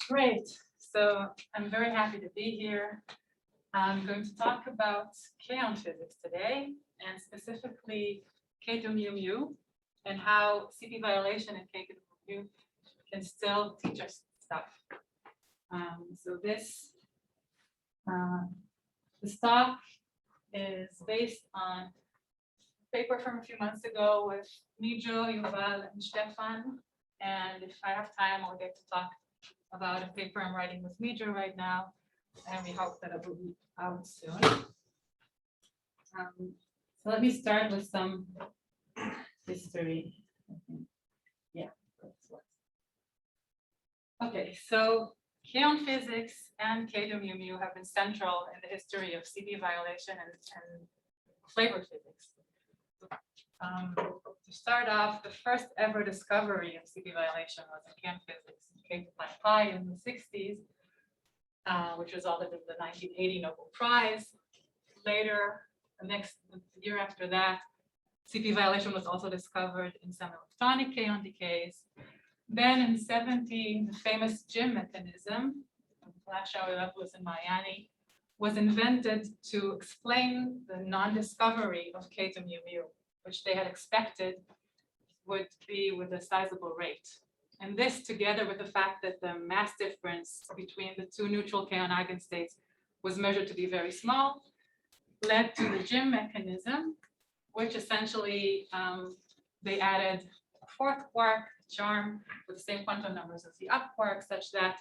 Great. So I'm very happy to be here. I'm going to talk about Kaon physics today, and specifically K2 mu mu, and how CP violation and K2 mu can still teach us stuff. So this this talk is based on a paper from a few months ago with Mijo, Yuval, and Stefan. And if I have time, I'll get to talk about a paper I'm writing with Mijo right now, and we hope that it will be out soon. So let me start with some history. Yeah. Okay, so Kaon physics and K2 mu mu have been central in the history of CP violation and flavor physics. To start off, the first ever discovery of CP violation was in Kaon physics, K2 pi in the 60s, which resulted in the 1980 Nobel Prize. Later, the year after that, CP violation was also discovered in some electronic Kaon decays. Then in 70, the famous Jim mechanism, last show that was in Miami, was invented to explain the non-discovery of K2 mu mu, which they had expected would be with a sizable rate. And this, together with the fact that the mass difference between the two neutral Kaon eigenstates was measured to be very small, led to the Jim mechanism, which essentially they added a fourth quark charm with the same quantum numbers as the up quark, such that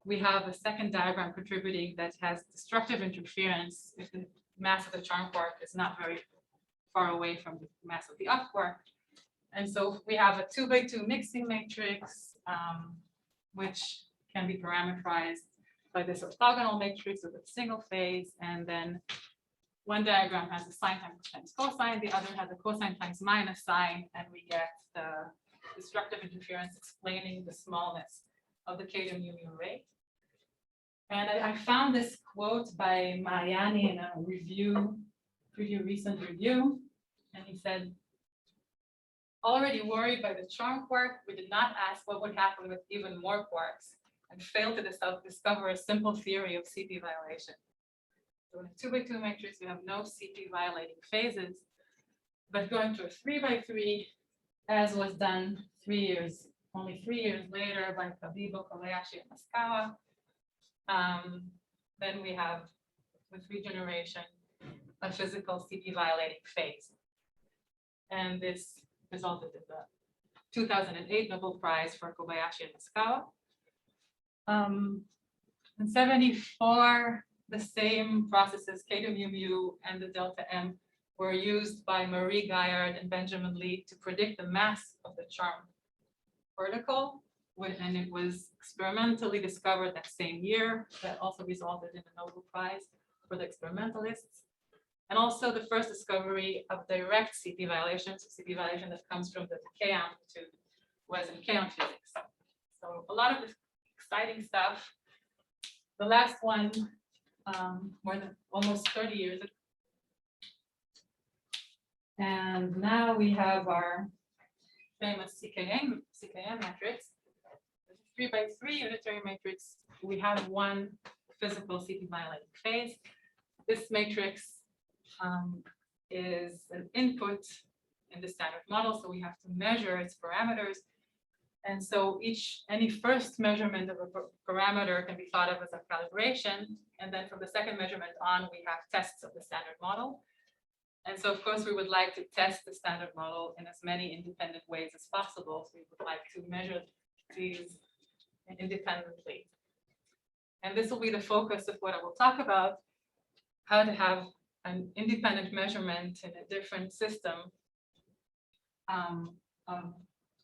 we have a second diagram contributing that has destructive interference if the mass of the charm quark is not very far away from the mass of the up quark. And so we have a 2x2 mixing matrix, which can be parameterized by this orthogonal matrix with a single phase. And then one diagram has a sine times cosine, the other has a cosine times minus sine, and we get the destructive interference explaining the smallness of the K2 mu mu rate. And I found this quote by Mariani in a recent review, and he said, "Already worried by the charm quark, we did not ask what would happen with even more quarks and failed to discover a simple theory of CP violation." So in a 2x2 matrix, we have no CP violating phases, but going to a 3x3, as was done only 3 years later by Kabibo, Kobayashi, and Maskawa, then we have, with regeneration, a physical CP violating phase. And this resulted in the 2008 Nobel Prize for Kobayashi and Maskawa. In 74, the same processes, K2 mu mu and the delta M, were used by Marie Gaillard and Benjamin Lee to predict the mass of the charm particle, and it was experimentally discovered that same year. That also resulted in a Nobel Prize for the experimentalists. And also the first discovery of direct CP violations, CP violation that comes from the decay amplitude, was in Kaon physics. So a lot of exciting stuff. The last one, more than almost 30 years ago. And now we have our famous CKM matrix. 3x3 unitary matrix. We have one physical CP violating phase. This matrix is an input in the standard model, so we have to measure its parameters. And so any first measurement of a parameter can be thought of as a calibration. And then from the second measurement on, we have tests of the standard model. And so, of course, we would like to test the standard model in as many independent ways as possible. So we would like to measure these independently. And this will be the focus of what I will talk about, how to have an independent measurement in a different system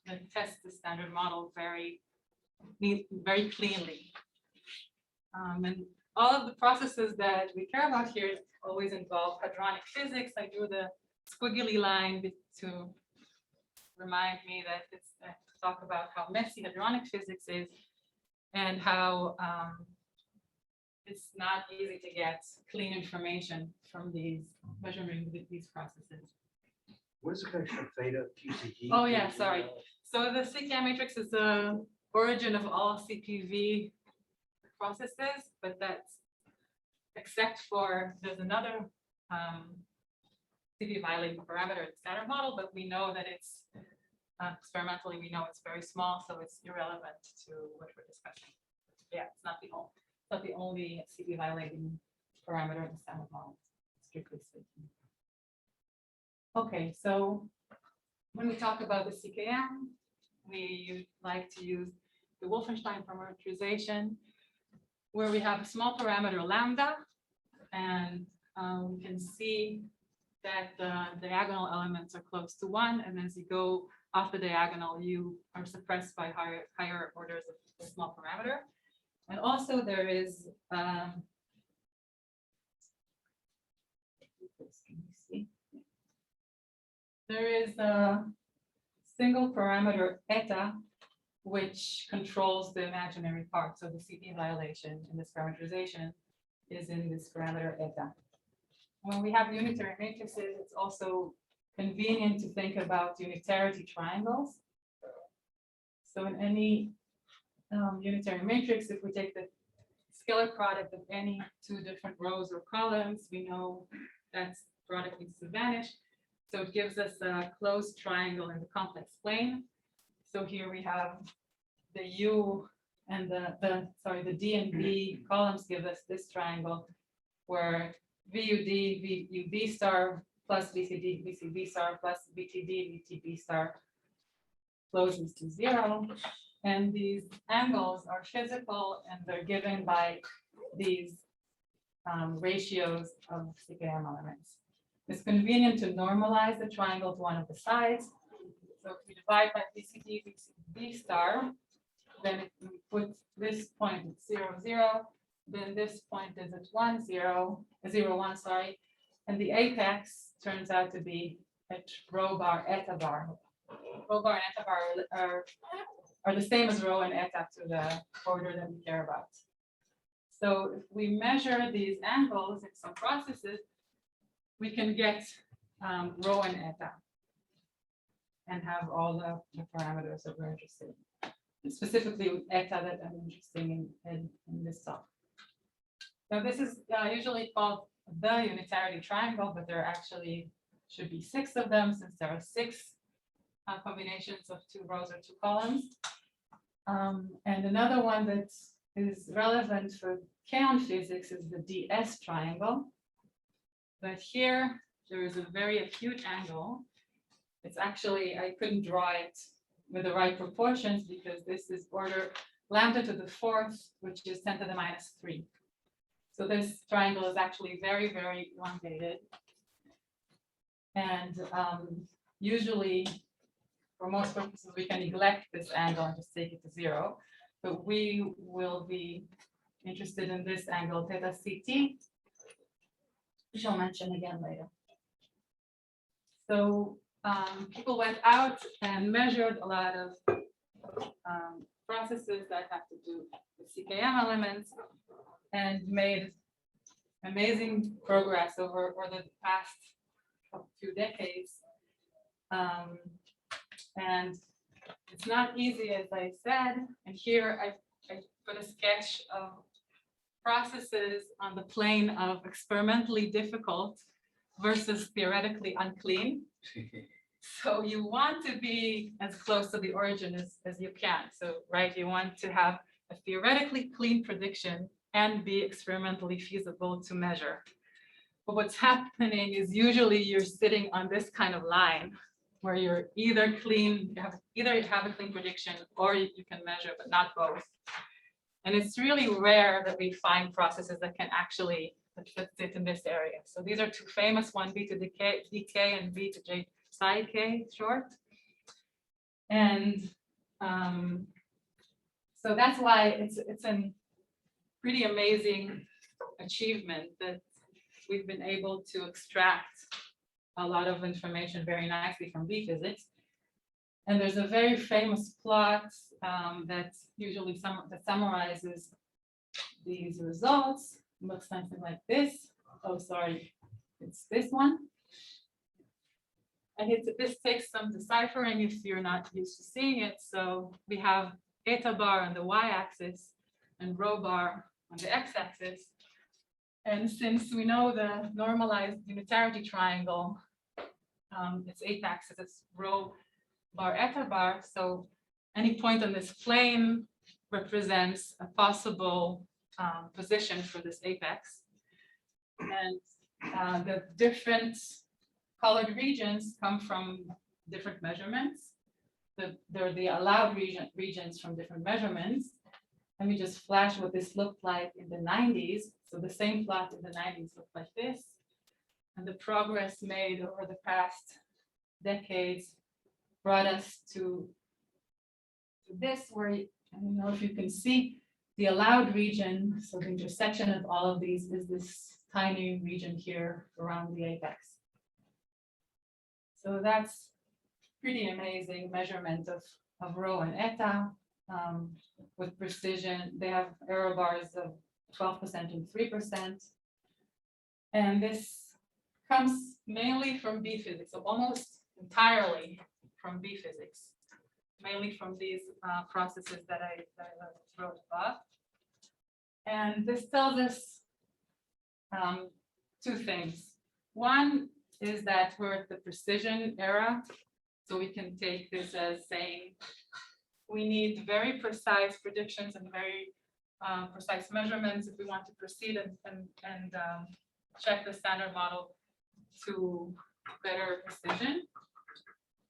that tests the standard model very cleanly. And all of the processes that we care about here always involve hadronic physics. I drew the squiggly line to remind me that it's to talk about how messy hadronic physics is and how it's not easy to get clean information from measuring these processes. What is the connection of theta, QCD? Oh, yeah, sorry. So the CKM matrix is the origin of all CPV processes, but that's except for there's another CP violating parameter in the standard model, but we know that it's experimentally, we know it's very small, so it's irrelevant to what we're discussing. Yeah, it's not the only CP violating parameter in the standard model, strictly speaking. Okay, so when we talk about the CKM, we like to use the Wolfenstein parameterization, where we have a small parameter lambda, and we can see that the diagonal elements are close to 1, and as you go off the diagonal, you are suppressed by higher orders of the small parameter. And also there is a single parameter eta, which controls the imaginary part. So the CP violation in this parameterization is in this parameter eta. When we have unitary matrices, it's also convenient to think about unitarity triangles. So in any unitary matrix, if we take the scalar product of any two different rows or columns, we know that product needs to vanish. So it gives us a closed triangle in the complex plane. So here we have the U and the D and B columns give us this triangle where VUD, VUB star plus VCD, VCB star plus VTD, VTB star closes to 0. And these angles are physical and they're given by these ratios of CKM elements. It's convenient to normalize the triangle to one of the sides. So if we divide by VCD, VCB star, then if we put this point at 0, 0, then this point is at 1, 0, 0, 1, sorry. And the apex turns out to be at rho bar, eta bar. Rho bar and eta bar are the same as rho and eta to the order that we care about. So if we measure these angles in some processes, we can get rho and eta and have all the parameters that we're interested in. Specifically with eta that I'm interested in this talk. Now this is usually called the unitarity triangle, but there actually should be 6 of them since there are 6 combinations of 2 rows or 2 columns. And another one that is relevant for Kaon physics is the DS triangle. But here there is a very acute angle. It's actually, I couldn't draw it with the right proportions because this is order lambda to the 4th, which is 10 to the minus 3. So this triangle is actually very, very elongated. And usually, for most purposes, we can neglect this angle and just take it to 0. But we will be interested in this angle, theta CT, which I'll mention again later. So people went out and measured a lot of processes that have to do with CKM elements and made amazing progress over the past few decades. And it's not easy, as I said, and here I put a sketch of processes on the plane of experimentally difficult versus theoretically unclean. So you want to be as close to the origin as you can. So, right, you want to have a theoretically clean prediction and be experimentally feasible to measure. But what's happening is usually you're sitting on this kind of line where you're either clean, you have a clean prediction, or you can measure, but not both. And it's really rare that we find processes that can actually fit in this area. So these are 2 famous, one B to decay and B to J psi K short. And so that's why it's a pretty amazing achievement that we've been able to extract a lot of information very nicely from B physics. And there's a very famous plot that usually summarizes these results. It looks something like this. Oh, sorry, it's this one. And this takes some deciphering if you're not used to seeing it. So we have eta bar on the y-axis and rho bar on the x-axis. And since we know the normalized unitarity triangle, its apex is its rho bar eta bar. So any point on this plane represents a possible position for this apex. And the different colored regions come from different measurements. They're the allowed regions from different measurements. Let me just flash what this looked like in the 90s. So the same plot in the 90s looked like this. And the progress made over the past decades brought us to this, where I don't know if you can see the allowed region. So the intersection of all of these is this tiny region here around the apex. So that's pretty amazing measurement of rho and eta with precision. They have error bars of 12% and 3%. And this comes mainly from B physics, so almost entirely from B physics, mainly from these processes that I wrote above. And this tells us two things. One is that we're at the precision era. So we can take this as saying we need very precise predictions and very precise measurements if we want to proceed and check the standard model to better precision.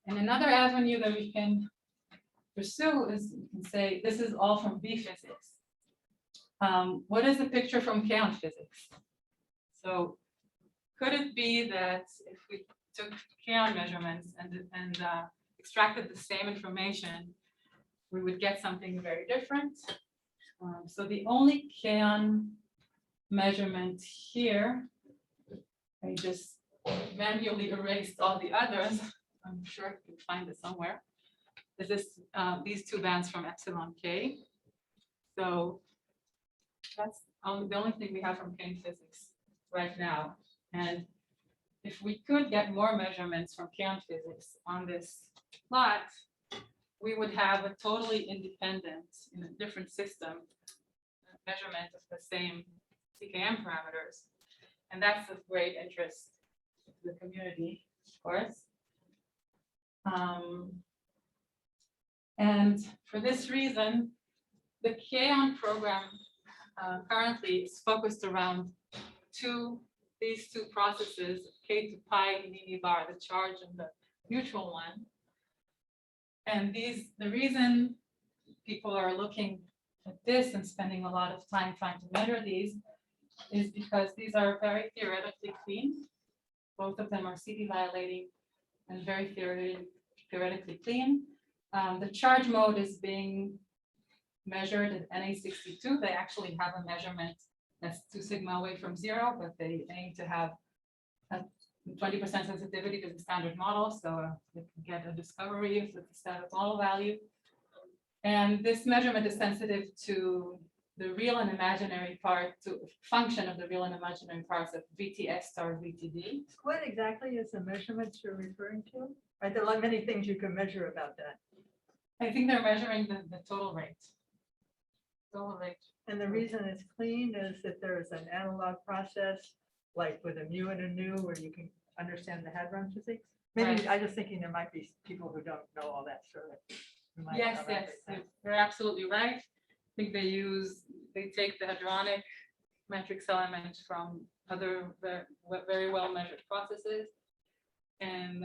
And another avenue that we can pursue is we can say this is all from B physics. What is the picture from Kaon physics? So could it be that if we took Kaon measurements and extracted the same information, we would get something very different? So the only Kaon measurement here, I just manually erased all the others. I'm sure I can find it somewhere. Is this these two bands from epsilon K? So that's the only thing we have from Kaon physics right now. And if we could get more measurements from Kaon physics on this plot, we would have a totally independent, in a different system, measurement of the same CKM parameters. And that's of great interest to the community, of course. And for this reason, the Kaon program currently is focused around these two processes, K to pi nini bar, the charge and the neutral one. And the reason people are looking at this and spending a lot of time trying to measure these is because these are very theoretically clean. Both of them are CP violating and very theoretically clean. The charge mode is being measured at NA62. They actually have a measurement that's 2 sigma away from 0, but they aim to have a 20% sensitivity to the standard model, so they can get a discovery of the standard model value. And this measurement is sensitive to the real and imaginary part, to function of the real and imaginary parts of VTS star VTD. What exactly is the measurement you're referring to? Right, there are like many things you can measure about that. I think they're measuring the total rate. Total rate. And the reason it's clean is that there's an analog process, like with a mu and a nu, where you can understand the hadron physics. Maybe Right. I'm just thinking there might be people who don't know all that sort of. Yes, you're absolutely right. I think they take the hadronic matrix element from other very well measured processes, and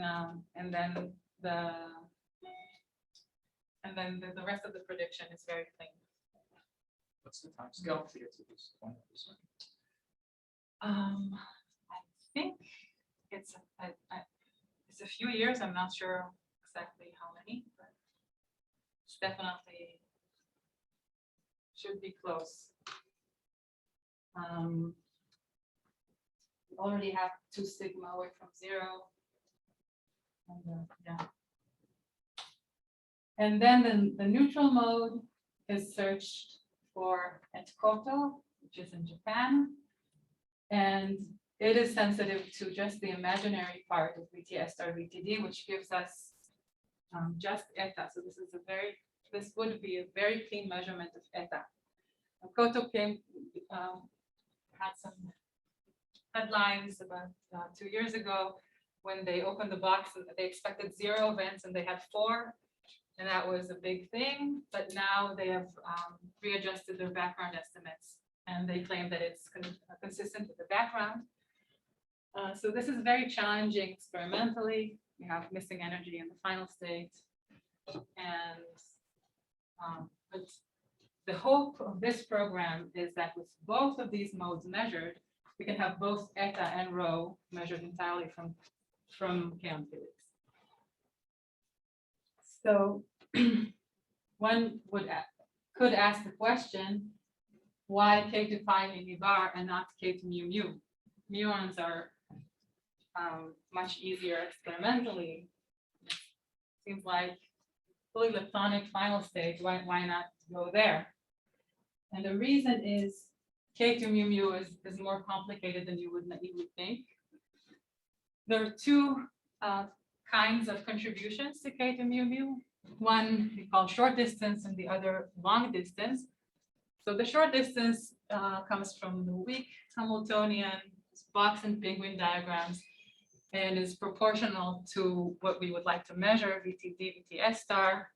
then the rest of the prediction is very clean. What's the time scale to get to this 20%? I think it's a few years. I'm not sure exactly how many, but it's definitely should be close. We already have 2 sigma away from 0. And, yeah. And then the neutral mode is searched for at Koto, which is in Japan. And it is sensitive to just the imaginary part of VTS star VTD, which gives us just eta. So this would be a very clean measurement of eta. Koto had some headlines about 2 years ago when they opened the box and they expected 0 events and they had 4. And that was a big thing, but now they have readjusted their background estimates and they claim that it's consistent with the background. So this is very challenging experimentally. We have missing energy in the final state. And but the hope of this program is that with both of these modes measured, we can have both eta and rho measured entirely from Kaon physics. So one could ask the question, why K to pi mu bar and not K to mu mu? Muons are much easier experimentally. Seems like fully leptonic final stage, why not go there? And the reason is K to mu mu is more complicated than you would think. There are 2 kinds of contributions to K to mu mu. One we call short distance and the other long distance. So the short distance comes from the weak Hamiltonian box and penguin diagrams and is proportional to what we would like to measure, VTD, VTS star.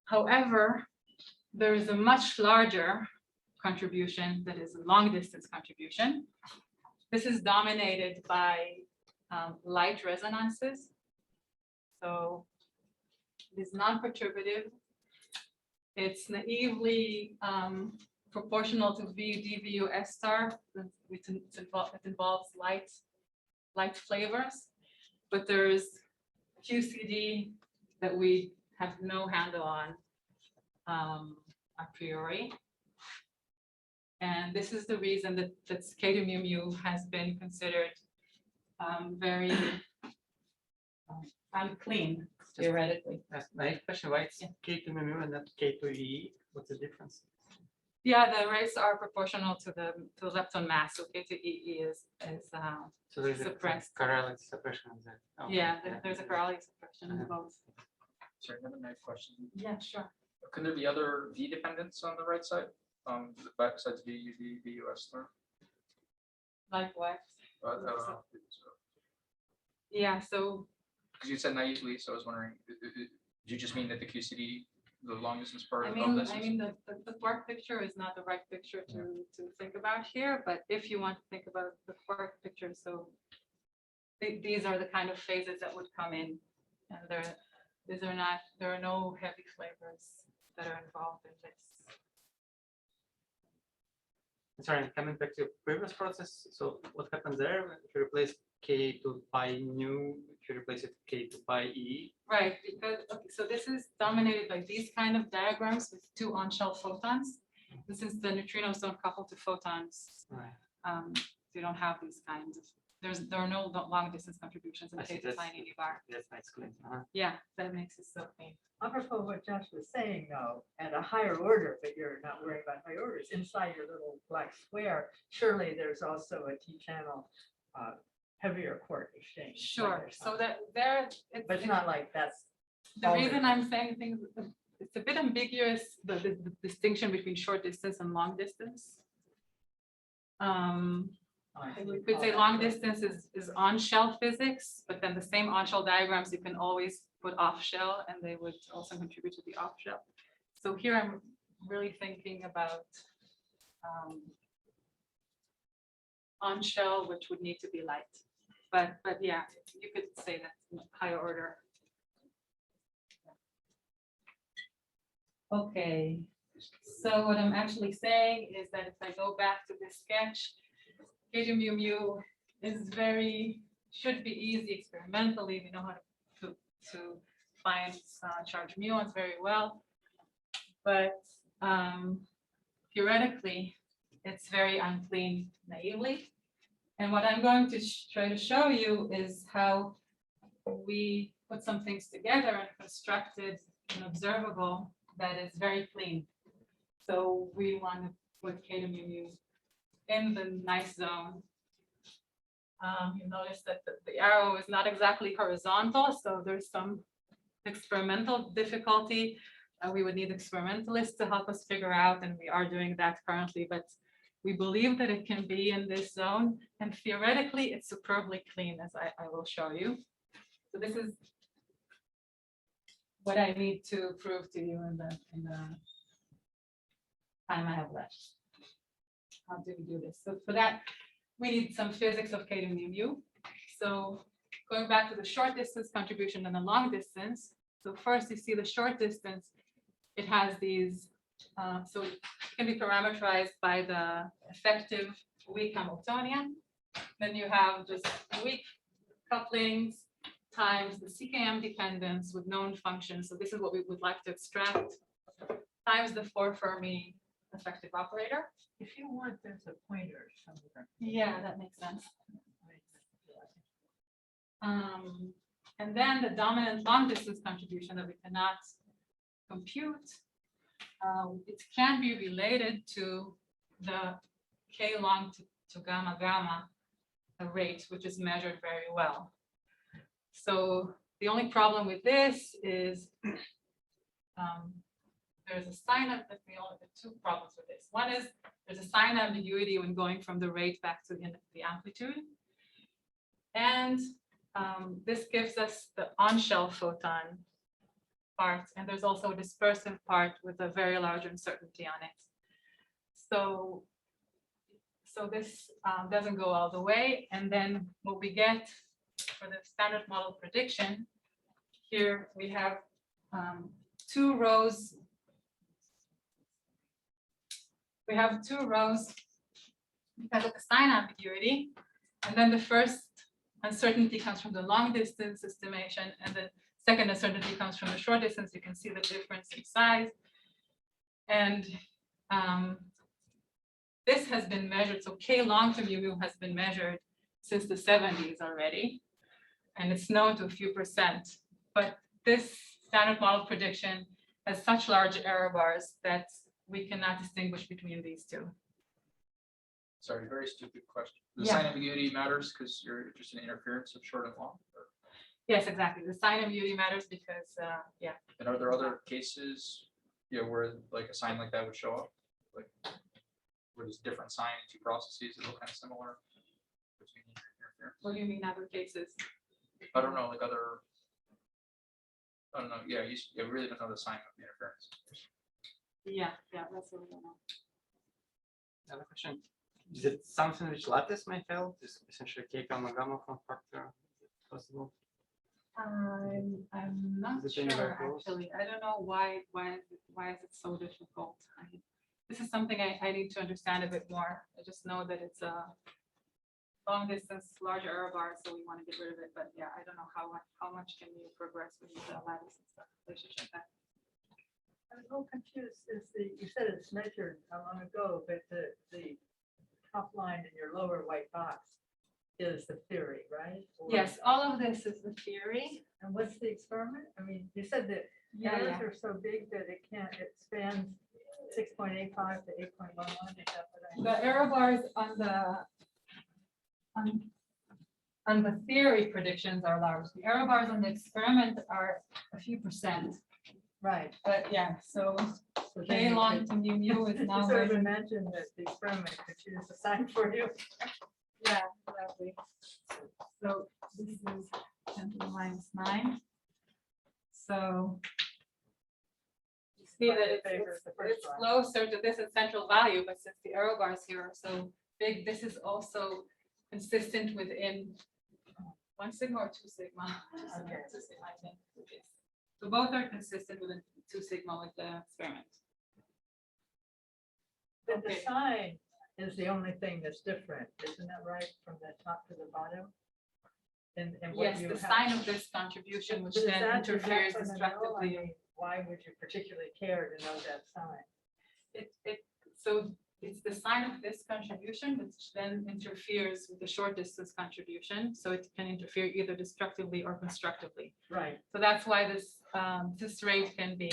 However, there is a much larger contribution that is a long distance contribution. This is dominated by light resonances. So it is non-perturbative. It's naively proportional to VUD, VUS star. It involves light flavors, but there's QCD that we have no handle on a priori. And this is the reason that K to mu mu has been considered very unclean, theoretically. That's my question. Why it's K to mu mu and not K to E? What's the difference? Yeah, the rates are proportional to the lepton mass. So K to E is So there's suppressed. a correlative suppression of that. Oh, yeah, there's a correlative suppression in both. Sorry, another nice question. Yeah, sure. Can there be other V dependents on the right side? Besides VUD, VUS star? Like what? I don't know. Yeah, so Because you said naively, so I was wondering, do you just mean that the QCD, the long distance part I of mean, this? the quark picture is not the right picture to think about here, but if you want to think about the quark picture, so these are the kind of phases that would come in, and there are no heavy flavors that are involved in this. Sorry, coming back to your previous process. So what happens there if you replace K to pi nu, if you replace it K to pi E? Right, because, okay, so this is dominated by these kind of diagrams with 2 on-shell photons. This is the neutrinos don't couple to photons. Right. So you don't have these kinds of, there are no long distance contributions in I see, K to pi and E bar. That's nice clean. Yeah, that makes it so clean. Apropos what Josh was saying, though, at a higher order, but you're not worrying about higher orders, inside your little black square, surely there's also a T-channel heavier quark exchange. Sure, so that there. But it's not like that's. The all reason there. I'm saying things, it's a bit ambiguous, the distinction between short distance and long distance. We could say long distance is on-shell physics, but then the same on-shell diagrams, you can always put off-shell and they would also contribute to the off-shell. So here I'm really thinking about on-shell, which would need to be light. But yeah, you could say that's higher order. Okay, so what I'm actually saying is that if I go back to this sketch, K to mu mu is should be easy experimentally. We know how to find charged muons very well, but theoretically, it's very unclean naively. And what I'm going to try to show you is how we put some things together and constructed an observable that is very clean. So we want to put K to mu mu in the nice zone You notice that the arrow is not exactly horizontal, so there's some experimental difficulty. We would need experimentalists to help us figure out, and we are doing that currently, but we believe that it can be in this zone, and theoretically, it's superbly clean, as I will show you. So this is what I need to prove to you in the time I have left. How do we do this? So for that, we need some physics of K to mu mu. So going back to the short distance contribution and the long distance. So first you see the short distance, it has these, so it can be parameterized by the effective weak Hamiltonian. Then you have just weak couplings times the CKM dependence with known functions. So this is what we would like to extract times the 4 Fermi effective operator. If you want, there's a pointer somewhere. Yeah, that makes sense. And then the dominant long distance contribution that we cannot compute, it can be related to the K long to gamma gamma rate, which is measured very well. So the only problem with this is there's a sign of the two problems with this. One is there's a sign ambiguity when going from the rate back to the amplitude. And this gives us the on-shell photon part, and there's also a dispersive part with a very large uncertainty on it. So this doesn't go all the way. And then what we get for the standard model prediction, here we have 2 rows. We have 2 rows because of the sign ambiguity. And then the first uncertainty comes from the long distance estimation, and the second uncertainty comes from the short distance. You can see the difference in size. And this has been measured. So K long to mu mu has been measured since the 70s already. And it's known to a few percent. But this standard model prediction has such large error bars that we cannot distinguish between these two. Sorry, very stupid question. The Yeah. sign ambiguity matters because you're interested in interference of short and long? Or- Yes, exactly. The sign ambiguity matters because, yeah. And are there other cases, where like a sign like that would show up? Like where there's different sign in 2 processes that look kind of similar between interference? What do you mean other cases? I don't know, like other, I don't know, yeah, we really don't know the sign of the interference. Yeah, that's what we don't know. I have a question. Is it something which lattice may help? Is essentially K gamma gamma form factor possible? I'm not Is it anywhere sure, close? actually. I don't know why is it so difficult? This is something I need to understand a bit more. I just know that it's a long distance, large error bar, so we want to get rid of it. But yeah, I don't know how much can you progress with the lattice and stuff. They should check that. I'm a little confused. You said it's measured how long ago, but the top line in your lower white box is the theory, right? Or- Yes, all of this is the theory. And what's the experiment? I mean, you said that Yeah, errors yeah. are so big that it spans 6.85 to 8.11. Is that what The error bars on the theory predictions are large. The error bars on the experiment are a few percent. Right. But yeah, so So then K you long could- to mu mu is you now sort of measured. imagine that the experiment could choose a sign for you. Yeah, exactly. So this is 10 to the minus 9. So you see that Favors the first it's one. closer to this in central value, but since the error bars here are so big, this is also consistent within 1 sigma or 2 sigma. Okay. 2 sigma, I think. Yes. So both are consistent within 2 sigma with the experiment. But the Okay. sign is the only thing that's different, isn't that right, from the top to the bottom? And what Yes, you the have- sign of this contribution, which But is then that- is that interferes fundamental? destructively. I mean, why would you particularly care to know that sign? So it's the sign of this contribution, which then interferes with the short distance contribution. So it can interfere either destructively or constructively. Right. So that's why this rate can be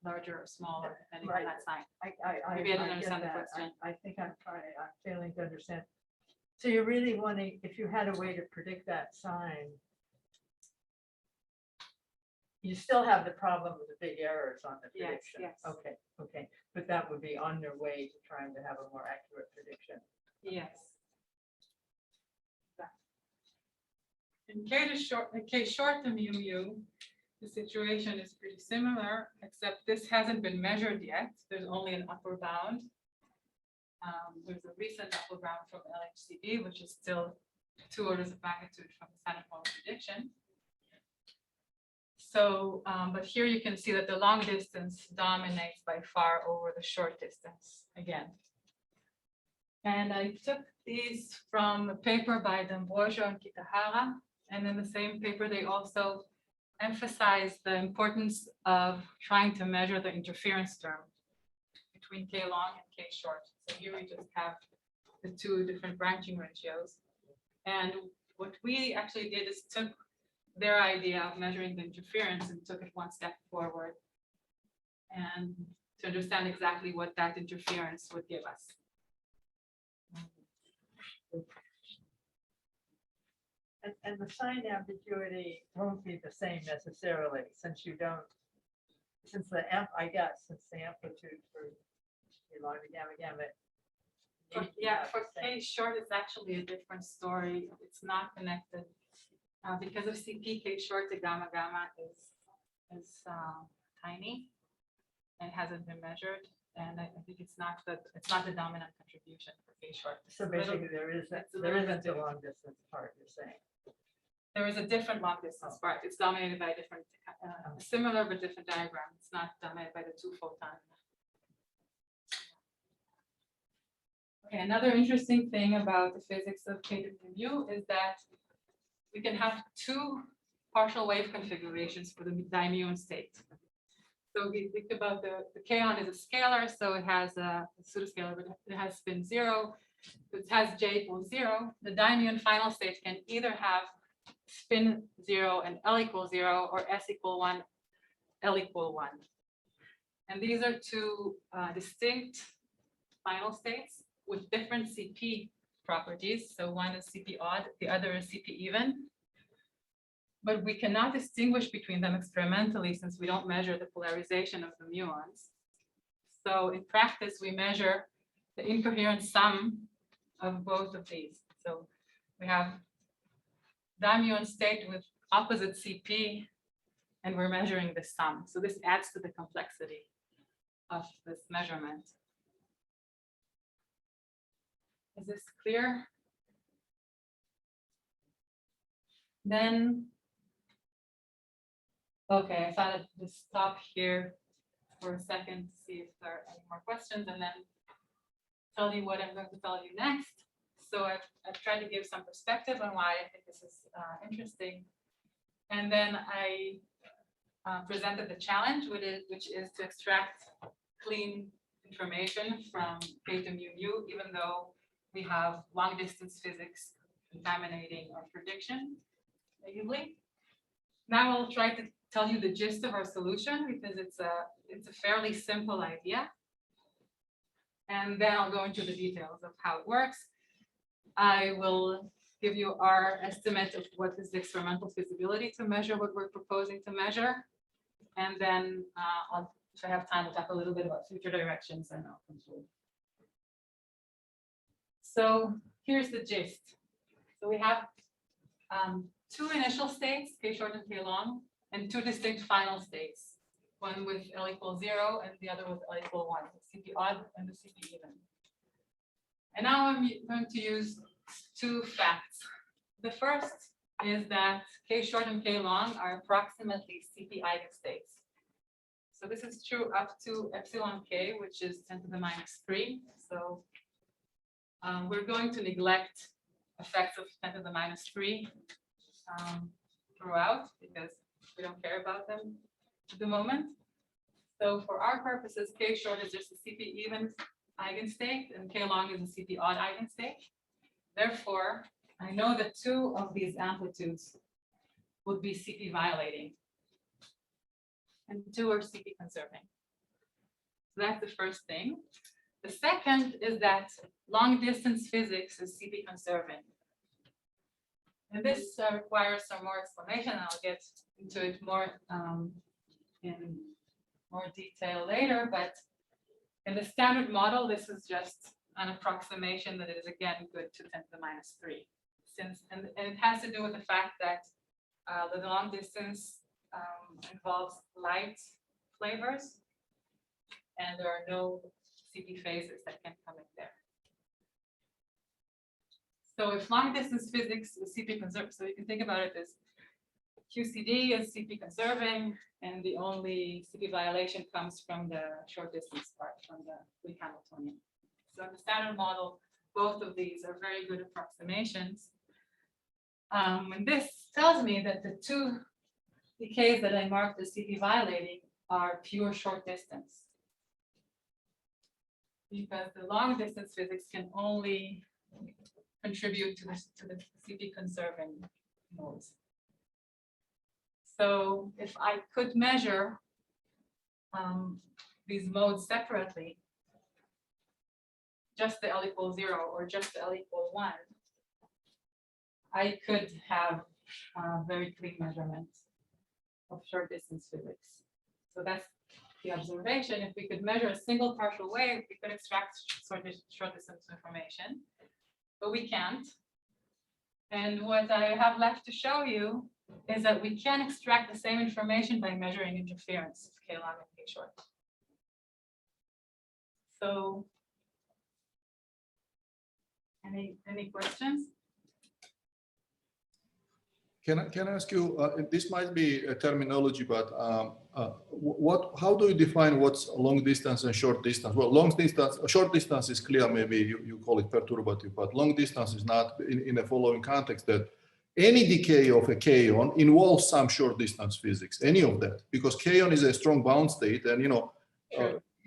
larger or smaller depending on Right. that sign. I Maybe I didn't get understand the that. question. I think I'm failing to understand. So you're really wanting, if you had a way to predict that sign, you still have the problem with the big errors on the Yes, prediction. yes. Okay, okay, but that would be on their way to trying to have a more accurate prediction. Yes. In case short to mu mu, the situation is pretty similar, except this hasn't been measured yet. There's only an upper bound. There's a recent upper bound from LHCb, which is still 2 orders of magnitude from the standard model prediction. So, but here you can see that the long distance dominates by far over the short distance again. And I took these from a paper by D'Ambrosio and Kitahara. And in the same paper, they also emphasize the importance of trying to measure the interference term between K long and K short. So here we just have the 2 different branching ratios. And what we actually did is took their idea of measuring the interference and took it one step forward and to understand exactly what that interference would give us. And the sign ambiguity won't be the same necessarily, since you don't, since the amplitude for the long gamma. Yeah, for K short, it's actually a different story. It's not connected. Because of CP, K short to gamma gamma is tiny and hasn't been measured. And I think it's not the dominant contribution for K short. So basically, there isn't a long distance part, you're saying. There is a different long distance part. It's dominated by a different, similar but different diagram. It's not dominated by the 2 photon. Okay, another interesting thing about the physics of K to mu is that we can have 2 partial wave configurations for the dimuon state. So we think about the Kaon is a scalar, so it has a pseudoscalar, but it has spin 0. It has J equals 0. The dimuon final state can either have spin 0 and L equals 0, or S equal 1, L equal 1. And these are 2 distinct final states with different CP properties. So one is CP odd, the other is CP even. But we cannot distinguish between them experimentally since we don't measure the polarization of the muons. So in practice, we measure the incoherent sum of both of these. So we have dimuon state with opposite CP, and we're measuring the sum. So this adds to the complexity of this measurement. Is this clear? Then, okay, I thought I'd just stop here for a second to see if there are any more questions and then tell you what I'm going to tell you next. So I've tried to give some perspective on why I think this is interesting. And then I presented the challenge, which is to extract clean information from K to mu mu, even though we have long distance physics contaminating our prediction negatively. Now I'll try to tell you the gist of our solution because it's a fairly simple idea. And then I'll go into the details of how it works. I will give you our estimate of what is the experimental feasibility to measure what we're proposing to measure. And then if I have time, we'll talk a little bit about future directions and I'll conclude. So here's the gist. So we have 2 initial states, K short and K long, and 2 distinct final states, one with L equals 0 and the other with L equal 1, the CP odd and the CP even. And now I'm going to use 2 facts. The first is that K short and K long are approximately CP eigenstates. So this is true up to epsilon K, which is 10 to the minus 3. So we're going to neglect effects of 10 to the minus 3 throughout because we don't care about them at the moment. So for our purposes, K short is just a CP even eigenstate and K long is a CP odd eigenstate. Therefore, I know that 2 of these amplitudes would be CP violating and 2 are CP conserving. So that's the first thing. The second is that long distance physics is CP conserving. And this requires some more explanation. I'll get into it more in more detail later, but in the standard model, this is just an approximation that is again good to 10 to the minus 3. And it has to do with the fact that the long distance involves light flavors, and there are no CP phases that can come in there. So if long distance physics is CP conserving, so you can think about it as QCD is CP conserving, and the only CP violation comes from the short distance part, from the weak Hamiltonian. So in the standard model, both of these are very good approximations. And this tells me that the two decays that I marked as CP violating are pure short distance. Because the long distance physics can only contribute to the CP conserving modes. So if I could measure these modes separately, just the L equals 0 or just the L equals 1, I could have very clean measurements of short distance physics. So that's the observation. If we could measure a single partial wave, we could extract short distance information, but we can't. And what I have left to show you is that we can extract the same information by measuring interference of K long and K short. So, any questions? Can I ask you, this might be a terminology, but how do you define what's long distance and short distance? Well, long distance, short distance is clear, maybe you call it perturbative, but long distance is not in the following context that any decay of a kaon involves some short distance physics, any of that, because kaon is a strong bound state, and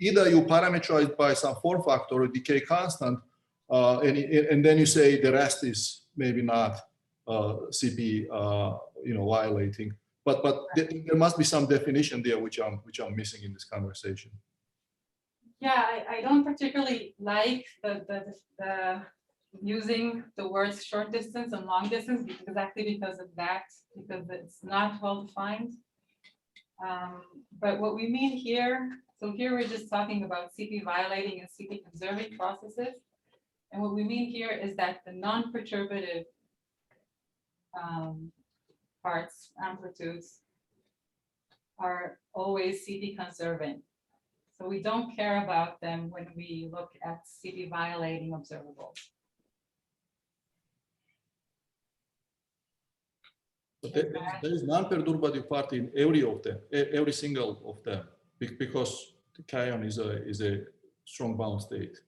either you parameterize by some form factor or decay constant, and then you say the rest is maybe not CP violating, but there must be some definition there which I'm missing in this conversation. Yeah, I don't particularly like the using the words short distance and long distance exactly because of that, because it's not well defined. But what we mean here, so here we're just talking about CP violating and CP conserving processes. And what we mean here is that the non-perturbative parts, amplitudes, are always CP conserving. So we don't care about them when we look at CP violating observables. But there is non-perturbative part in every of them, every single of them, because the kaon is a strong bound state.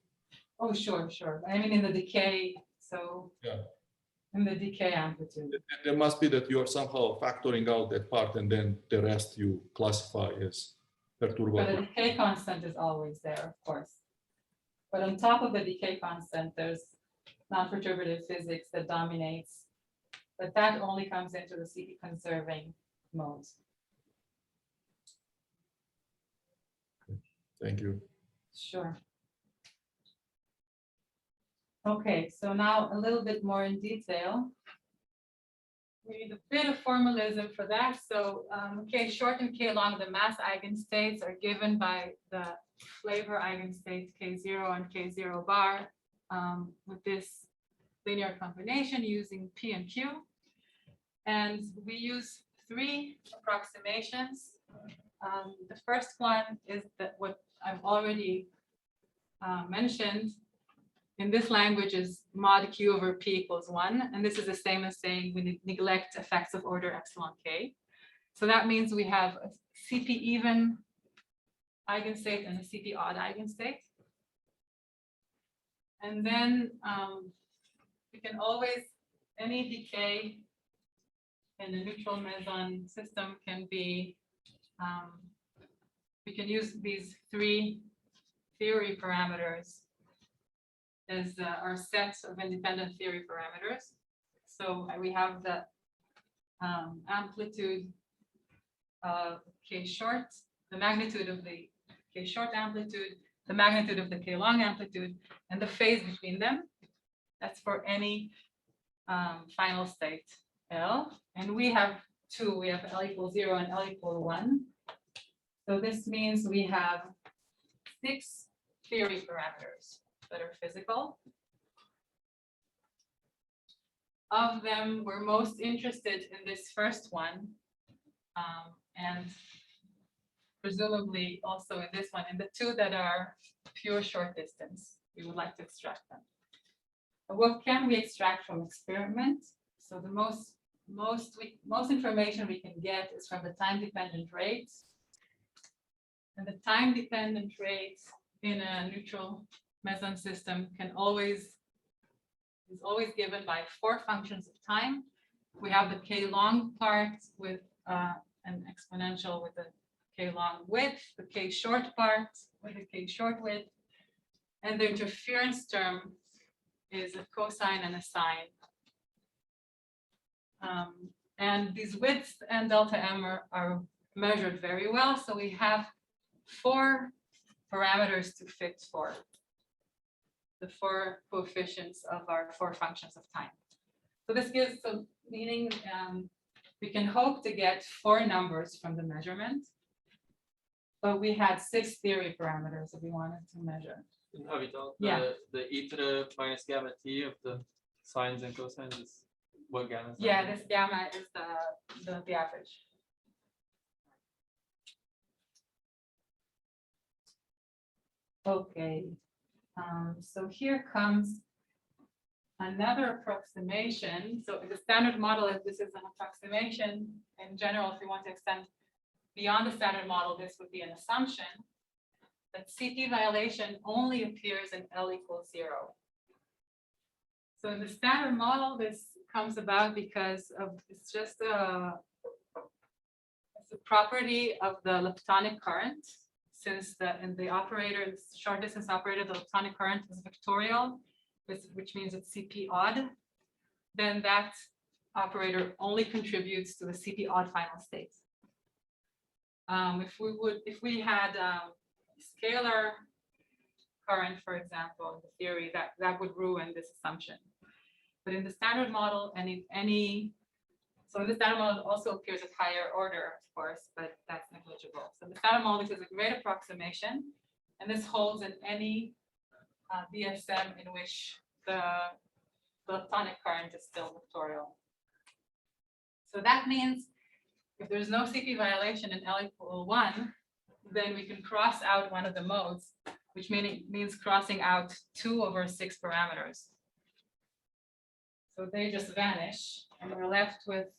Oh, sure. I mean, in the decay, so yeah, in the decay amplitude. There must be that you are somehow factoring out that part, and then the rest you classify as perturbative. But the decay constant is always there, of course. But on top of the decay constant, there's non-perturbative physics that dominates, but that only comes into the CP conserving modes. Thank you. Sure. Okay, so now a little bit more in detail. We need a bit of formalism for that. So K short and K long, the mass eigenstates are given by the flavor eigenstates K0 and K0 bar with this linear combination using P and Q. And we use 3 approximations. The first one is that what I've already mentioned in this language is mod Q over P equals 1. And this is the same as saying we neglect effects of order epsilon K. So that means we have a CP even eigenstate and a CP odd eigenstate. And then we can always, any decay in a neutral meson system can be, we can use these 3 theory parameters as our sets of independent theory parameters. So we have the amplitude of K short, the magnitude of the K short amplitude, the magnitude of the K long amplitude, and the phase between them. That's for any final state L. And we have two. We have L equals 0 and L equals 1. So this means we have 6 theory parameters that are physical. Of them, we're most interested in this first one, and presumably also in this one, and the two that are pure short distance. We would like to extract them. But what can we extract from experiment? So the most information we can get is from the time-dependent rates. And the time-dependent rates in a neutral meson system is always given by 4 functions of time. We have the K long part with an exponential with the K long width, the K short part with the K short width, and the interference term is a cosine and a sine. And these widths and delta M are measured very well. So we have 4 parameters to fit for the 4 coefficients of our 4 functions of time. So this gives some meaning. We can hope to get 4 numbers from the measurement, but we had 6 theory parameters that we wanted to measure. In Avital, Yeah. the e to the minus gamma t of the sines and cosines is what gamma is? Yeah, this gamma is the average. Okay, so here comes another approximation. So the standard model is this is an approximation. In general, if you want to extend beyond the standard model, this would be an assumption that CP violation only appears in L equals 0. So in the standard model, this comes about because of it's a property of the leptonic current. Since in the operator, the short distance operator, the leptonic current is vectorial, which means it's CP odd, then that operator only contributes to the CP odd final state. If we had scalar current, for example, in the theory, that would ruin this assumption. But in the standard model, and in any, so the standard model also appears at higher order, of course, but that's negligible. So the standard model is a great approximation, and this holds in any DSM in which the leptonic current is still vectorial. So that means if there's no CP violation in L equal 1, then we can cross out one of the modes, which means crossing out 2 over 6 parameters. So they just vanish, and we're left with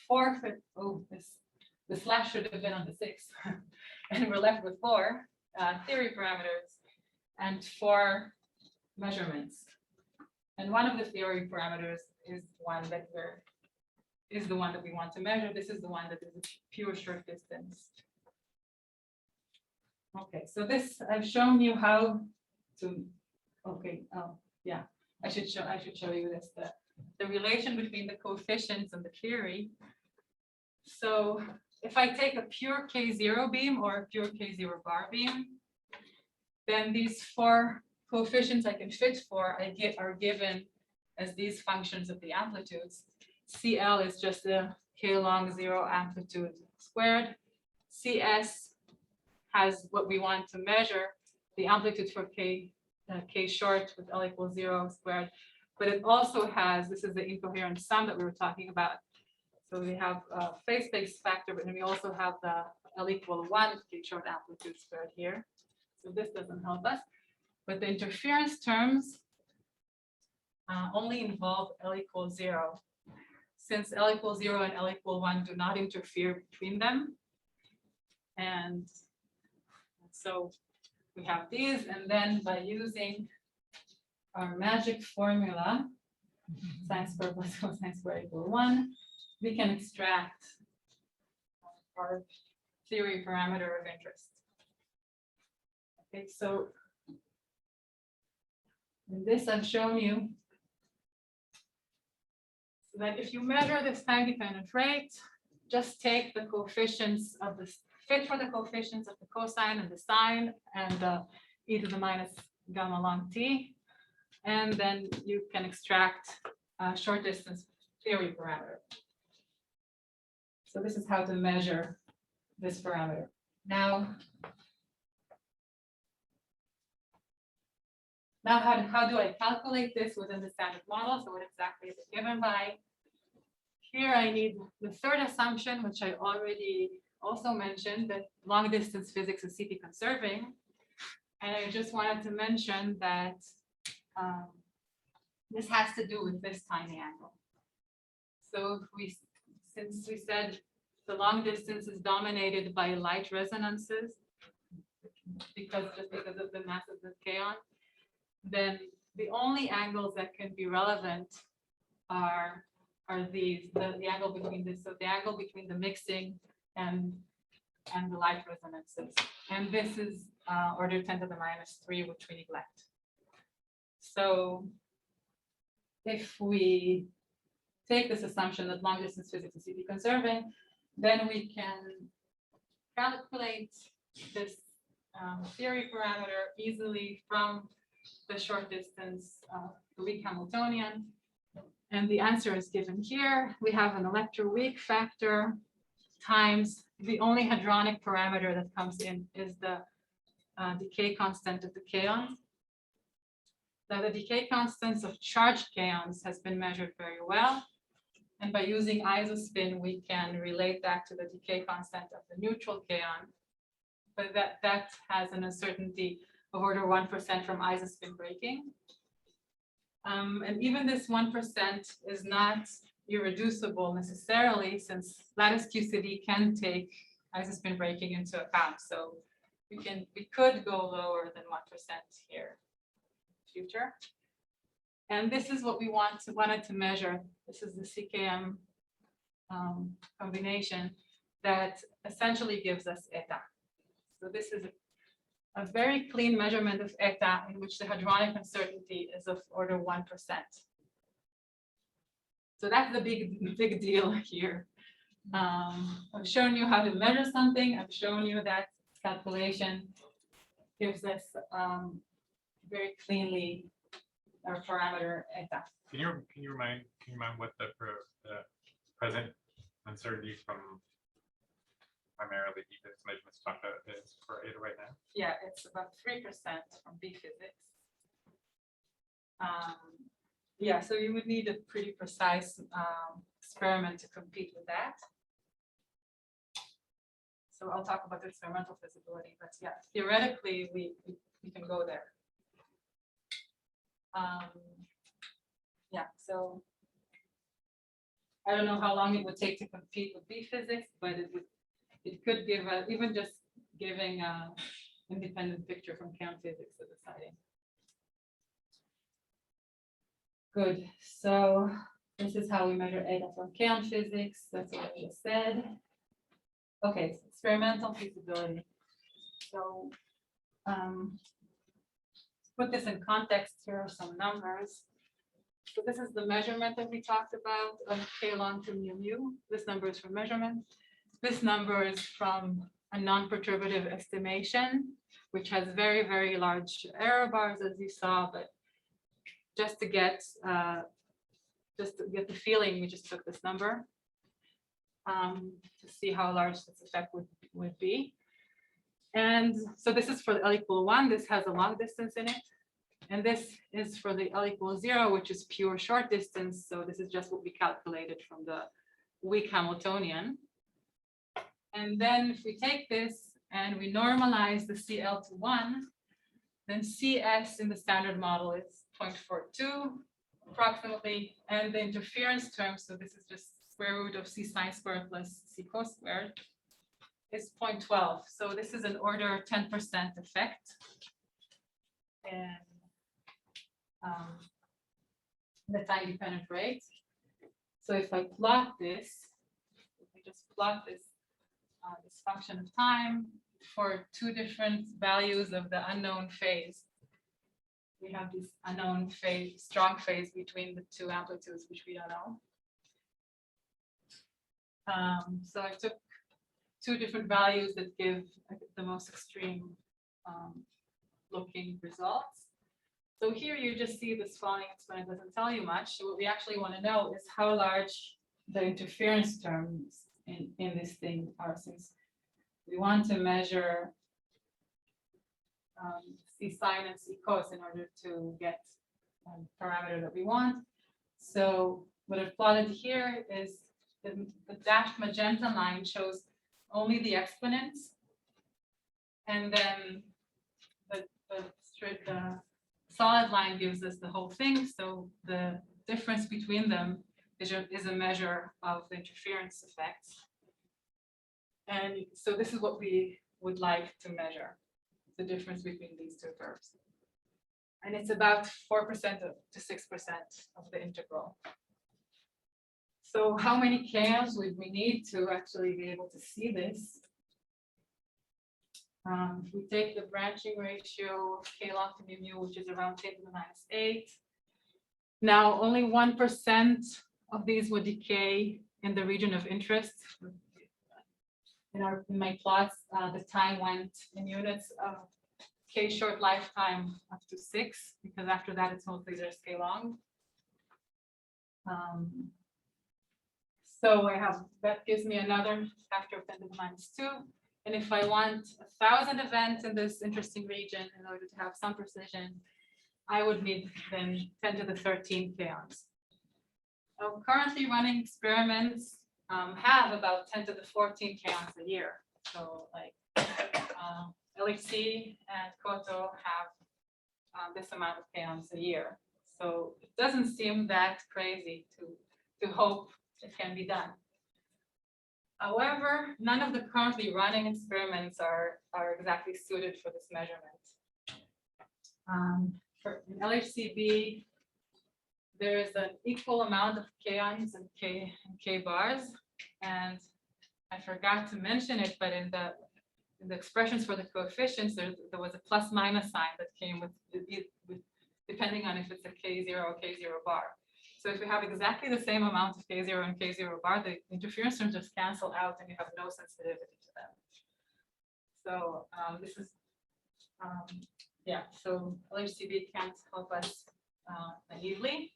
4. The slash should have been on the 6, and we're left with 4 theory parameters and 4 measurements. And one of the theory parameters is the one that we want to measure. This is the one that is a pure short distance. Okay, so this I've shown you how to. Okay, oh yeah, I should show you this the relation between the coefficients and the theory. So if I take a pure K0 beam or a pure K0 bar beam, then these 4 coefficients I can fit for are given as these functions of the amplitudes. CL is just the K long 0 amplitude squared. CS has what we want to measure, the amplitude for K short with L equals 0 squared. But it also has, this is the incoherent sum that we were talking about. So we have a phase space factor, but then we also have the L equal 1 K short amplitude squared here. So this doesn't help us. But the interference terms only involve L equals 0. Since L equals 0 and L equal 1 do not interfere between them. And so we have these, and then by using our magic formula, sine squared plus cosine squared equal 1, we can extract our theory parameter of interest. Okay, so in this I've shown you that if you measure this time-dependent rate, just take the coefficients of the fit for the coefficients of the cosine and the sine and the e to the minus gamma log t. And then you can extract a short distance theory parameter. So this is how to measure this parameter. Now how do I calculate this within the standard model? So what exactly is it given by? Here I need the third assumption, which I already also mentioned, that long distance physics is CP conserving. And I just wanted to mention that this has to do with this tiny angle. So since we said the long distance is dominated by light resonances, because of the mass of the kaon, then the only angles that can be relevant are these, the angle between this, so the angle between the mixing and the light resonances. And this is order 10 to the minus 3, which we neglect. So if we take this assumption that long distance physics is CP conserving, then we can calculate this theory parameter easily from the short distance, the weak Hamiltonian. And the answer is given here. We have an electroweak factor times the only hadronic parameter that comes in is the decay constant of the kaon. Now the decay constants of charged kaons has been measured very well. And by using isospin, we can relate that to the decay constant of the neutral kaon. But that has an uncertainty of order 1% from isospin breaking. And even this 1% is not irreducible necessarily, since lattice QCD can take isospin breaking into account. So we could go lower than 1% here in the future. And this is what we wanted to measure. This is the CKM combination that essentially gives us eta. So this is a very clean measurement of eta in which the hadronic uncertainty is of order 1%. So that's the big deal here. I've shown you how to measure something. I've shown you that calculation gives us very cleanly our parameter eta. Can you remind what the present uncertainty from primarily defense measurements talked about is for eta right now? Yeah, it's about 3% from B physics. Yeah, so you would need a pretty precise experiment to compete with that. So I'll talk about the experimental feasibility, but yeah, theoretically we can go there. Yeah, so I don't know how long it would take to compete with B physics, but it could give even just giving an independent picture from Kaon physics of deciding. Good. So this is how we measure eta from Kaon physics. That's what I just said. Okay, so experimental feasibility. So put this in context, here are some numbers. So this is the measurement that we talked about of K log to mu mu. This number is from measurement. This number is from a non-perturbative estimation, which has very, very large error bars, as you saw, but just to get the feeling, we just took this number to see how large this effect would be. And so this is for the L equal 1. This has a long distance in it. And this is for the L equals 0, which is pure short distance. So this is just what we calculated from the weak Hamiltonian. And then if we take this and we normalize the CL to 1, then CS in the standard model is 0.42 approximately. And the interference term, so this is just square root of C sine squared plus C cos squared, is 0.12. So this is an order 10% effect. And the time dependent rate. So if I plot this, if I just plot this this function of time for two different values of the unknown phase, we have this unknown phase, strong phase between the two amplitudes, which we don't know. So I took two different values that give the most extreme looking results. So here you just see this falling exponent doesn't tell you much. So what we actually want to know is how large the interference terms in this thing are, since we want to measure C sine and C cos in order to get parameter that we want. So what I've plotted here is the dashed magenta line shows only the exponents, and then the solid line gives us the whole thing. So the difference between them is a measure of the interference effects. And so this is what we would like to measure, the difference between these two curves. And it's about 4% to 6% of the integral. So how many Kaons would we need to actually be able to see this? If we take the branching ratio of K log to mu, which is around 10 to the minus 8. Now, only 1% of these would decay in the region of interest. In my plots, the time went in units of K short lifetime up to 6, because after that, it's mostly just K long. So I have, that gives me another factor of 10 to the minus 2. And if I want 1,000 events in this interesting region in order to have some precision, I would need then 10 to the 13 Kaons. Now, currently running experiments have about 10 to the 14 Kaons a year. So like LHC and Koto have this amount of Kaons a year. So it doesn't seem that crazy to hope it can be done. However, none of the currently running experiments are exactly suited for this measurement. For LHCb, there is an equal amount of Kaons and K bars, and I forgot to mention it, but in the expressions for the coefficients, there was a plus minus sign that came with depending on if it's a K0 or K0 bar. So if we have exactly the same amount of K0 and K0 bar, the interference terms just cancel out and you have no sensitivity to them. So this is, yeah, so LHCb can't help us naively.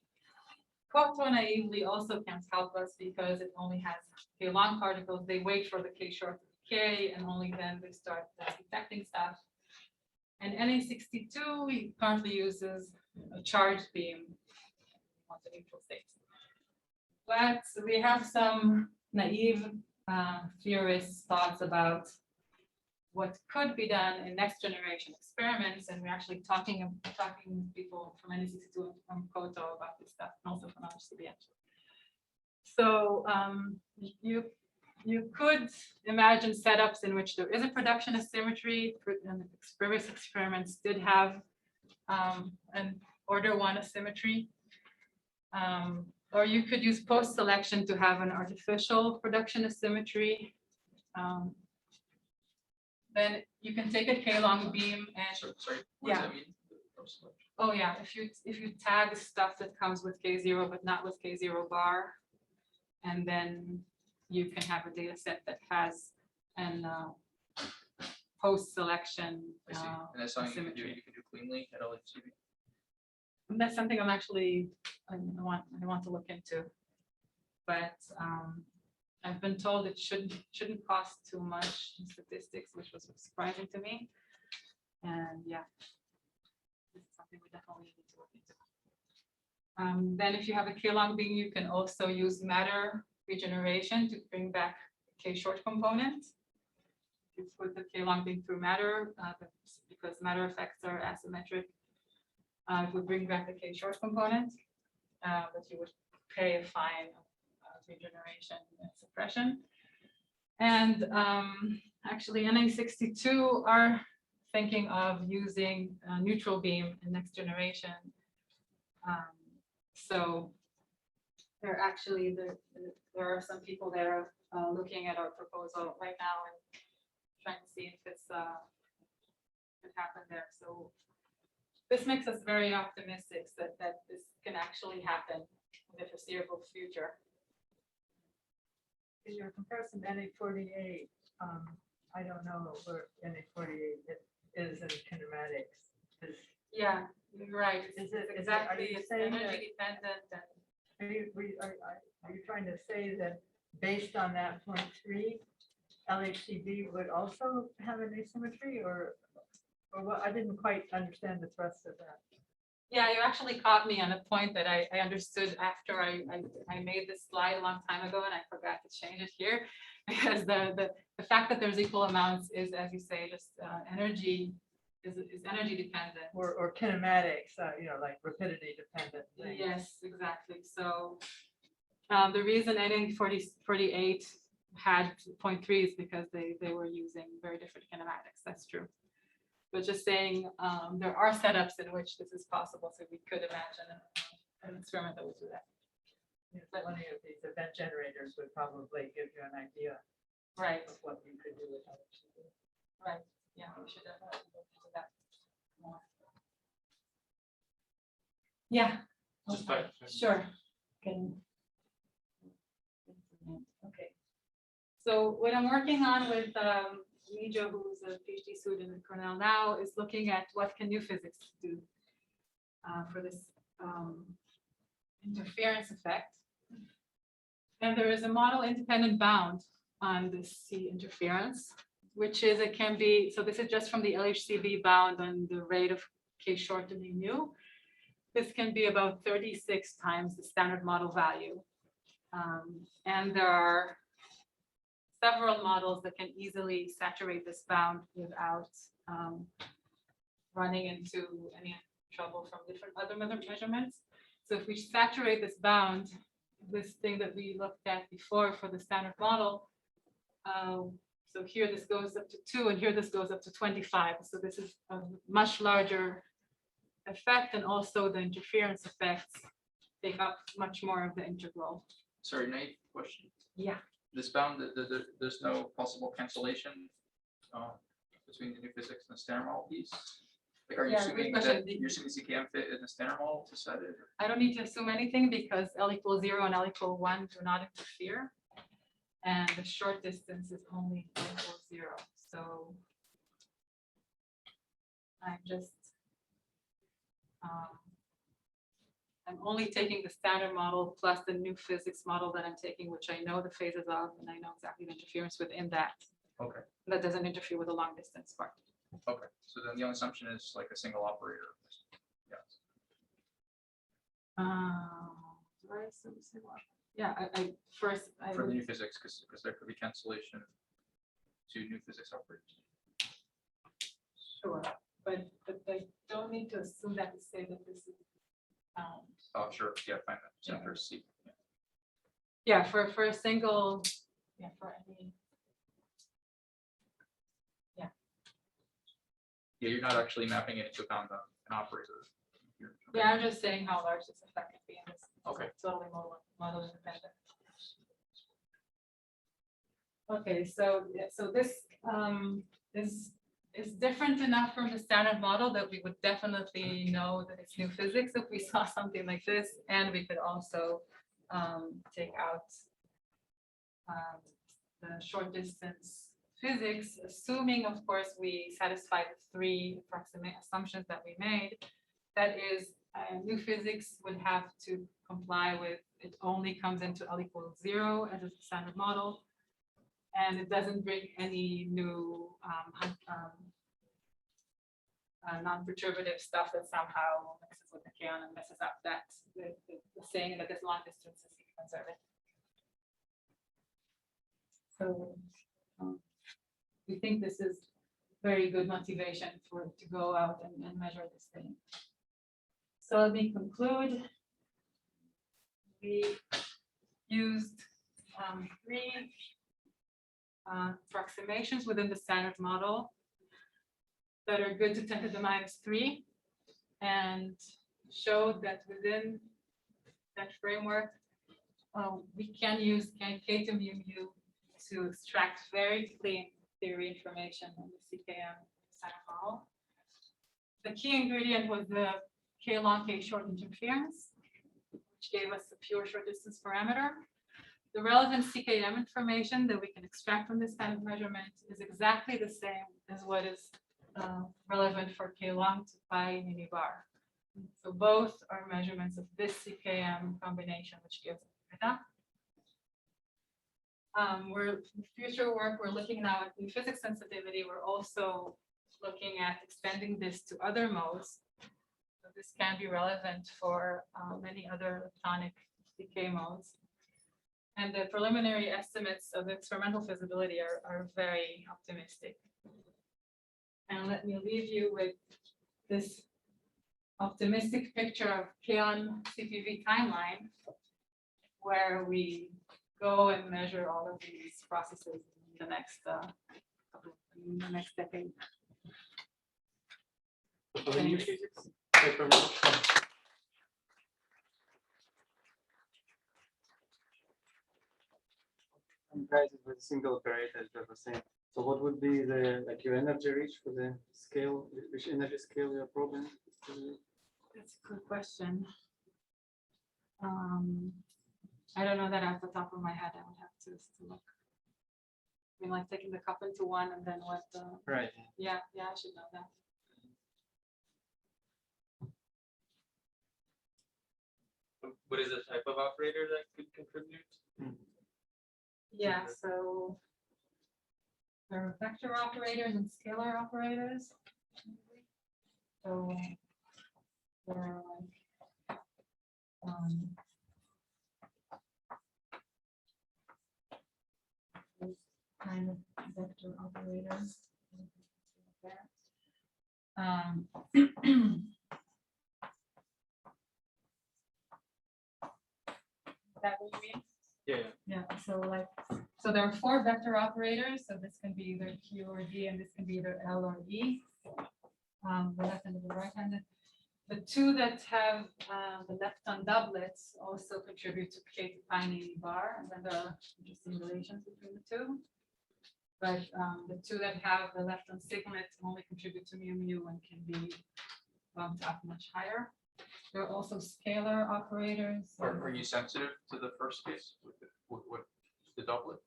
Koto naively also can't help us because it only has K long particles. They wait for the K short to decay and only then they start detecting stuff. And Na62 currently uses a charged beam on the neutral states. But we have some naive theorists' thoughts about what could be done in next generation experiments, and we're actually talking with people from Na62 and from Koto about this stuff, and also from HCB actually. So you could imagine setups in which there is a production asymmetry, and the previous experiments did have an order 1 asymmetry. Or you could use post-selection to have an artificial production asymmetry. Then you can take a K-long beam and Sorry, what does yeah. that mean? Oh yeah, if you tag stuff that comes with K0 but not with K0 bar, and then you can have a data set that has an post-selection I see. And that's something you asymmetry. can do cleanly at LHCb. That's something I want to look into, but I've been told it shouldn't cost too much in statistics, which was surprising to me. And yeah, this is something we definitely need to look into. Then if you have a K-long beam, you can also use matter regeneration to bring back K short component. You put the K-long beam through matter because matter effects are asymmetric. It would bring back the K short component, but you would pay a fine of regeneration and suppression. And actually, Na62 are thinking of using a neutral beam in next generation. So there are some people there looking at our proposal right now and trying to see if it's could happen there. So this makes us very optimistic that this can actually happen in the foreseeable future. In your comparison to Na48, I don't know where Na48 is in kinematics. Yeah, you're right. Is it- are Exactly, you it's saying that- energy dependent and Are you trying to say that based on that 0.3, LHCb would also have an asymmetry or what? I didn't quite understand the thrust of that. yeah, you actually caught me on a point that I understood after I made this slide a long time ago and I forgot to change it here. Because the fact that there's equal amounts is, as you say, just energy is energy dependent. Or kinematics, like rapidity dependent things. Yes, exactly. So the reason NA48 had 0.3 is because they were using very different kinematics. That's true. But just saying, there are setups in which this is possible. So we could imagine an experiment that would do that. Plenty of these event generators would probably give you an idea Right, of what you could do with LHCb. right. Yeah, we should definitely look into that more. Yeah. Just okay, like- Sure. Can. Okay. So what I'm working on with Mijo, who's a PhD student at Cornell now, is looking at what can new physics do for this interference effect. And there is a model independent bound on this C interference, which is it can be, so this is just from the LHCb bound on the rate of K shortening mu. This can be about 36 times the standard model value. And there are several models that can easily saturate this bound without running into any trouble from different other measurements. So if we saturate this bound, this thing that we looked at before for the standard model, so here this goes up to 2 and here this goes up to 25. So this is a much larger effect, and also the interference effects take up much more of the integral. Sorry, naive question. Yeah. This bound, there's no possible cancellation between the new physics and the standard model piece? Like, are you Yeah, assuming good that question. you're assuming CKM fit in the standard model to set it? I don't need to assume anything because L equals 0 and L equal 1 do not interfere. And the short distance is only L equals 0. So I'm just, I'm only taking the standard model plus the new physics model that I'm taking, which I know the phases of, and I know exactly the interference within that. Okay. That doesn't interfere with the long distance part. Okay, so then the only assumption is like a single operator. Yes. Do I assume single? Yeah, I first, I For the would, new physics, because there could be cancellation to new physics operators. sure, but I don't need to assume that to say that this is. Oh, sure, yeah, fine, Yeah. center C. Yeah. Yeah, for a single, yeah, for any, Yeah, you're not actually mapping it into an operator. You're- okay. yeah, I'm just saying how large this effect can be in this. Okay. Totally model independent. Okay, so, yeah, so this is different enough from the standard model that we would definitely know that it's new physics if we saw something like this, and we could also take out the short distance physics, assuming, of course, we satisfy the 3 approximate assumptions that we made. That is, new physics would have to comply with, it only comes into L equals 0 as a standard model, and it doesn't bring any new non-perturbative stuff that somehow mixes with the Kaon and messes up that the saying that this long distance is conservative. So we think this is very good motivation to go out and measure this thing. So let me conclude. We used 3 approximations within the standard model that are good to 10 to the -3, and showed that within that framework, we can use K to mu to extract very clean theory information on the CKM standard model. The key ingredient was the K long K short interference, which gave us a pure short distance parameter. The relevant CKM information that we can extract from this kind of measurement is exactly the same as what is relevant for Klong to pi minibar. So both are measurements of this CKM combination, which gives beta. We're in future work, we're looking now at the physics sensitivity. We're also looking at extending this to other modes. So this can be relevant for many other electronic decay modes. And the preliminary estimates of the experimental feasibility are very optimistic. And let me leave you with this optimistic picture of Kaon CP-V timeline, where we go and measure all of these processes in the next decade. For the new physics, comprises with single operator, as I was saying. So what would be the your energy reach for the scale? Which energy scale you're probing? That's a good question. I don't know that off the top of my head. I would have to look. I mean, like taking the cup into one and then what the, Right. yeah, I should know that. what is the type of operator that could contribute? Yeah, so there are vector operators and scalar operators. So there are like those kind of vector operators. Is that what you mean? Yeah. Yeah, so there are 4 vector operators, so this can be either Q or D, and this can be either L or E. The left hand and the right handed. The 2 that have the left-hand doublets also contribute to K to pi mini bar, and then there are interesting relations between the 2. But the 2 that have the left-hand signet only contribute to mu mu and can be bumped up much higher. There are also scalar operators. Are you sensitive to the first case with the doublet,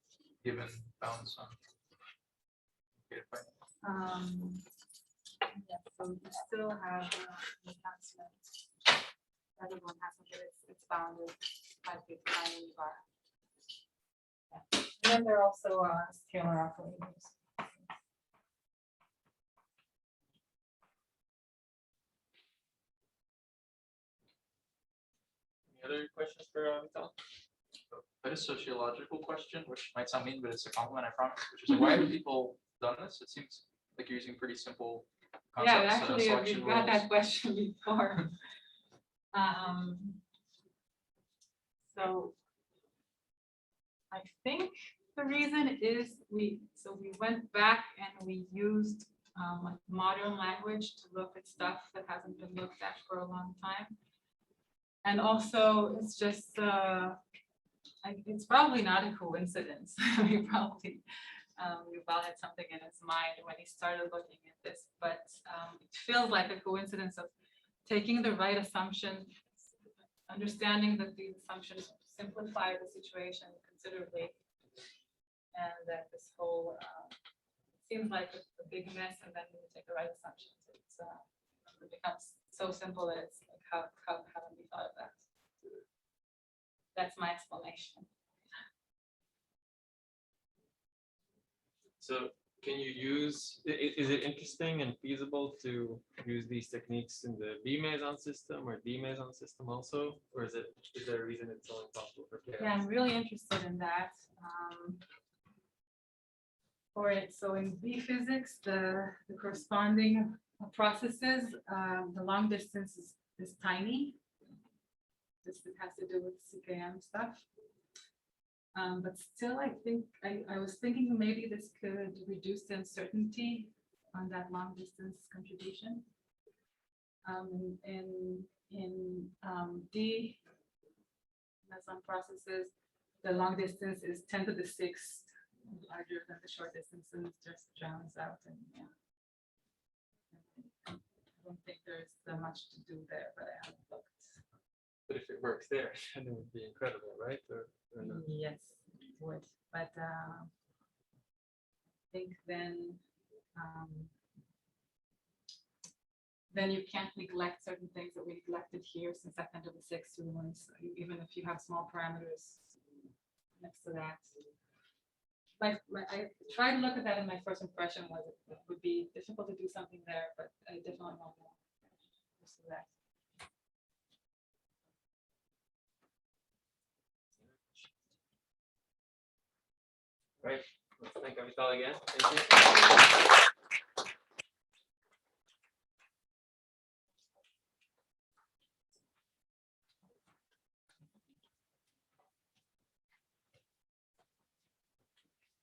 given bounds on? Yeah, so you still have enhancement. Everyone has to get it's bounded by the tiny bar. Yeah. And then there are also scalar operators. Any other questions for Avital? But a sociological question, which might sound mean, but it's a compliment, I promise, which is like, why have people done this? It seems like you're using pretty simple concepts. Yeah, actually, selection we've got rules. that question before. So I think the reason is we went back and we used like modern language to look at stuff that hasn't been looked at for a long time. And also, it's just, it's probably not a coincidence. We probably, Yuval had something in his mind when he started looking at this, but it feels like a coincidence of taking the right assumption, understanding that these assumptions simplify the situation considerably, and that this whole seems like a big mess, and then we take the right assumptions. It becomes so simple that it's like, how haven't we thought of that? That's my explanation. So can you use, is it interesting and feasible to use these techniques in the B meson system or D meson system also? Or is there a reason it's only possible for chaos? Yeah, I'm really interested in that. For it, so in B physics, the corresponding processes, the long distance is tiny. This has to do with CKM stuff. But still, I think I was thinking maybe this could reduce the uncertainty on that long distance contribution. In D meson processes, the long distance is 10 to the 6th larger than the short distance, and it just drowns out. And yeah, I don't think there's much to do there, but I haven't looked. But if it works there, then it would be incredible, right? Or not? Yes, it would. But I think then then you can't neglect certain things that we neglected here since I've been to the 6 rulings, even if you have small parameters next to that. I tried to look at that, and my first impression was it would be difficult to do something there, but I definitely want more. Next to that. Right, let's thank Avital again. Thank you.